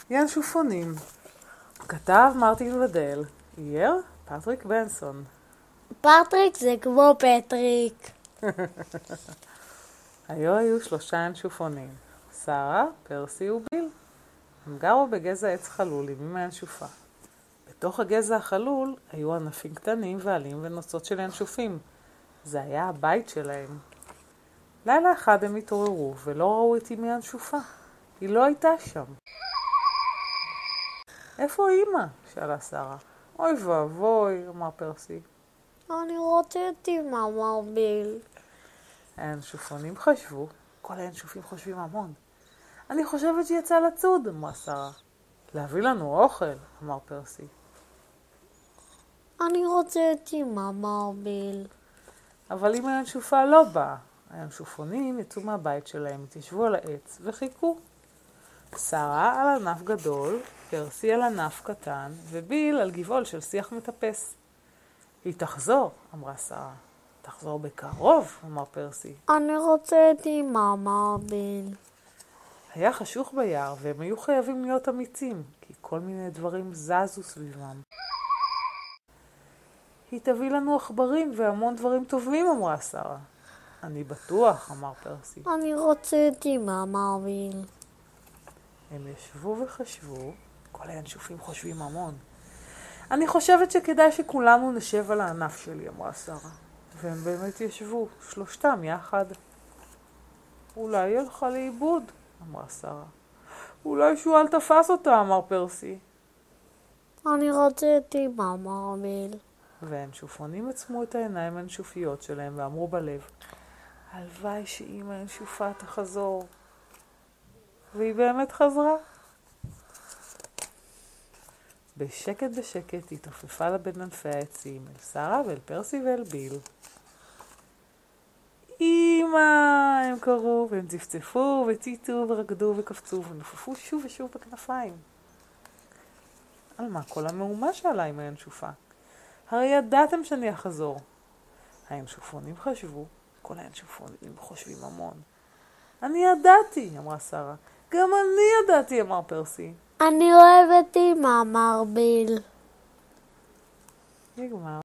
ינשופונים. כתב מרטין ודל. אייר פטריק בנסון. פטריק זה כמו פטריק. היו 3 ינשופונים. שרה, פרסי וביל. הם גרו בגזע עץ חלול עם אמא ינשופה. בתוך הגזע החלול היו ענפים קטנים ועלים ונוצות של ינשופים. זה היה הבית שלהם. לילה אחד הם התעוררו ולא ראו את אמא ינשופה. היא לא הייתה שם. איפה אמא? שאלה שרה. אוי ואבוי, אמר פרסי. אני רוצה את אמא, אמר ביל. הינשופונים חשבו, כל הינשופים חושבים המון. אני חושבת שיצא לצוד, אמרה שרה. להביא לנו אוכל, אמר פרסי. אני רוצה את אמא, אמר ביל. אבל אמא הינשופה לא באה. הינשופונים יצאו מהבית שלהם, התיישבו על העץ וחיכו. שרה על ענף גדול, פרסי על ענף קטן, וביל על גבעול של שיח מטפס. היא תחזור, אמרה שרה. תחזור בקרוב, אמר פרסי. אני רוצה את אמא, אמר ביל. היה חשוך ביער, והם היו חייבים להיות אמיצים, כי כל מיני דברים זזו סביבם. היא תביא לנו עכברים והמון דברים טובים, אמרה שרה. אני בטוח, אמר פרסי. אני רוצה את אמא, אמר ביל. הם ישבו וחשבו, כל הינשופים חושבים המון. אני חושבת שכדאי שכולנו נשב על הענף שלי, אמרה שרה. והם באמת ישבו, 3 יחד. אולי היא הלכה לאיבוד, אמרה שרה. אולי שועל תפס אותה, אמר פרסי. אני רוצה את אמא, אמר ביל. והינשופונים עצמו את העיניים הינשופיות שלהם ואמרו בלב, הלוואי שאמא הינשופה תחזור. והיא באמת חזרה. בשקט בשקט היא תופפה לה בין ענפי העצים, אל שרה ואל פרסי ואל ביל. אמא, הם קראו, והם צפצפו וציצו ורקדו וקפצו ונופפו שוב ושוב בכנפיים. על מה כל המהומה? שאלה אמא הינשופה. הרי ידעתם שאני אחזור. הינשופונים חשבו, כל הינשופונים חושבים המון. אני ידעתי, אמרה שרה. גם אני ידעתי, אמר פרסי. אני אוהב את אמא, אמר ביל. נגמר.